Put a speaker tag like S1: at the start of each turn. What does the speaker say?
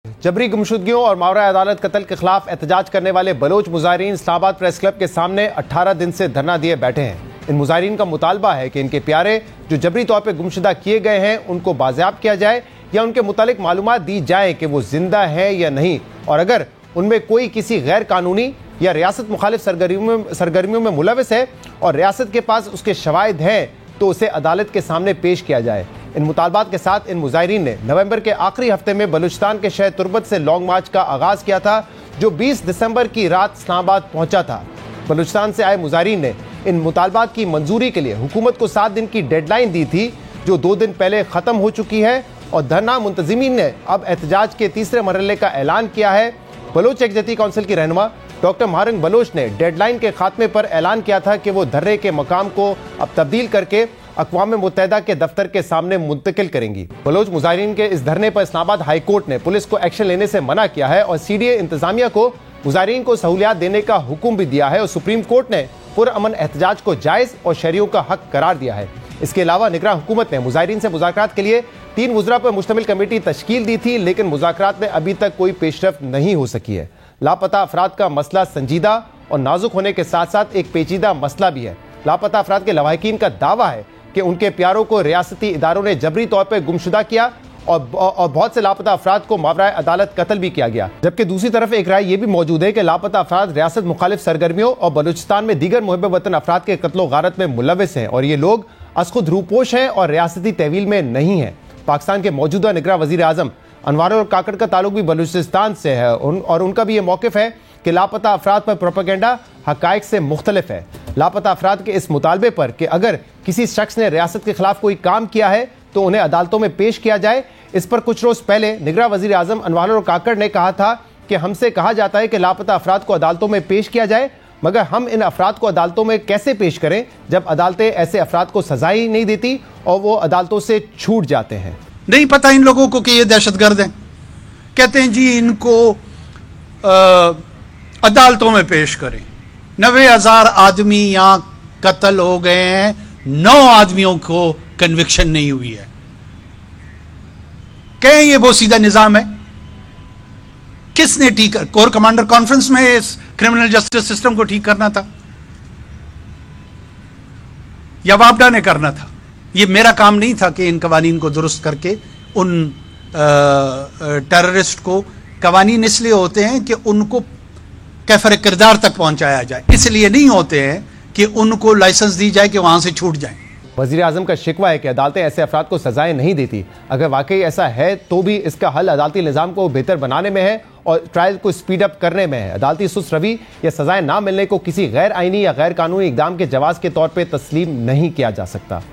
S1: जबरी गुमशुदगियों और मावरा अदालत कत्ल के खिलाफ एहतजाज करने वाले बलोच मुजाहिरीन इस्लामाबाद प्रेस क्लब के सामने 18 दिन से धरना दिए बैठे हैं। इन मुजाहिरीन का मुतालबा है कि इनके प्यारे जो जबरी तौर पर गुमशुदा किए गए हैं उनको बाज़ियाब किया जाए या उनके मुतालिक मालूमात दी जाए कि वो जिंदा है या नहीं, और अगर उनमें कोई किसी गैर कानूनी या रियासत मुखालिफ सरगर्मियों में मुलविस है और रियासत के पास उसके शवाहिद हैं तो उसे अदालत के सामने पेश किया जाए। इन मुतालबात के साथ इन मुजाहिरीन ने नवंबर के आखिरी हफ्ते में बलूचिस्तान के शहर तुर्बत से लॉन्ग मार्च का आगाज़ किया था, जो 20 दिसंबर की रात इस्लामाबाद पहुंचा था। बलूचिस्तान से आए मुजाहिरीन ने इन मुतालबात की मंजूरी के लिए हुकूमत को 7 दिन की डेडलाइन दी थी, जो 2 दिन पहले ख़त्म हो चुकी है, और धरना मुंतज़िमीन ने अब एहतजाज के तीसरे मरहले का ऐलान किया है। बलोच यकजहती काउंसिल की रहनुमा डॉक्टर महारंग बलोच ने डेडलाइन के खात्मे पर ऐलान किया था कि वो धरने के मकाम को अब तब्दील करके अक़वाम मुत्तहिदा के दफ्तर के सामने मुंतकिल करेंगी। बलोच मुजाहिरीन के इस धरने पर इस्लामाबाद हाई कोर्ट ने पुलिस को एक्शन लेने से मना किया है और CDA इंतजामिया को मुजाहिरीन को सहूलियात देने का हुक्म भी दिया है, और सुप्रीम कोर्ट ने पुरअमन एहतजाज को जायज़ और शहरियों का हक करार दिया है। इसके अलावा निगरान हुकूमत ने मुजाहिरीन से मुज़ाकरात के लिए 3 वज़रा पर मुश्तमिल कमेटी तश्कील दी थी, लेकिन मुज़ाकरात में अभी तक कोई पेशरफ्त नहीं हो सकी है। लापता अफराद का मसला संजीदा और नाजुक होने के साथ साथ एक पेचीदा मसला भी है। लापता अफराद के लवाहिकीन का दावा है कि उनके प्यारों को रियासती इदारों ने जबरी तौर पर गुमशुदा किया और बहुत से लापता अफराद को मावरा अदालत कत्ल भी किया गया। जबकि दूसरी तरफ एक राय ये भी मौजूद है कि लापता अफराद रियासत मुखालिफ सरगर्मियों और बलूचिस्तान में दीगर मुहिब वतन अफराद के कत्लो गारत में मुलविस हैं, और ये लोग असखुद रूपोश हैं और रियासती तहवील में नहीं हैं। पाकिस्तान के मौजूदा निगरान वज़ीर आज़म अनवर और काकड़ का ताल्लुक भी बलूचिस्तान से है, और उनका भी ये मौक़िफ़ है कि लापता अफराद पर प्रोपेगेंडा हक़ाइक़ से मुख्तलिफ है। लापता अफराद के इस मुतालबे पर कि अगर किसी शख्स ने रियासत के खिलाफ कोई काम किया है तो उन्हें अदालतों में पेश किया जाए, इस पर कुछ रोज़ पहले निगरान वज़ीर आज़म अनवर और काकड़ ने कहा था कि हमसे कहा जाता है कि लापता अफराद को अदालतों में पेश किया जाए, मगर हम इन अफराद को अदालतों में कैसे पेश करें जब अदालतें ऐसे अफराद को सजा ही नहीं देती और वो अदालतों से छूट जाते हैं।
S2: नहीं पता इन लोगों को कि ये दहशतगर्द हैं, कहते हैं जी इनको अदालतों में पेश करें। 90,000 आदमी यहाँ कत्ल हो गए हैं, 9 आदमियों को कन्विक्शन नहीं हुई है। कहें ये बहुत सीधा निजाम है। किसने ठीक कोर कमांडर कॉन्फ्रेंस में इस क्रिमिनल जस्टिस सिस्टम को ठीक करना था या वापडा ने करना था? ये मेरा काम नहीं था कि इन कवानीन को दुरुस्त करके उन टेररिस्ट को, कवानीन इसलिए होते हैं कि उनको कैफर किरदार तक पहुंचाया जाए, इसलिए नहीं होते हैं कि उनको लाइसेंस दी जाए कि वहां से छूट जाएं।
S1: वज़ीर आज़म का शिकवा है कि अदालतें ऐसे अफराद को सजाएं नहीं देती। अगर वाकई ऐसा है तो भी इसका हल अदालती निज़ाम को बेहतर बनाने में है और ट्रायल को स्पीड अप करने में है। अदालती सुस्त रवि या सजाएं ना मिलने को किसी गैर आइनी या गैर कानूनी इक़दाम के जवाज़ के तौर पर तस्लीम नहीं किया जा सकता।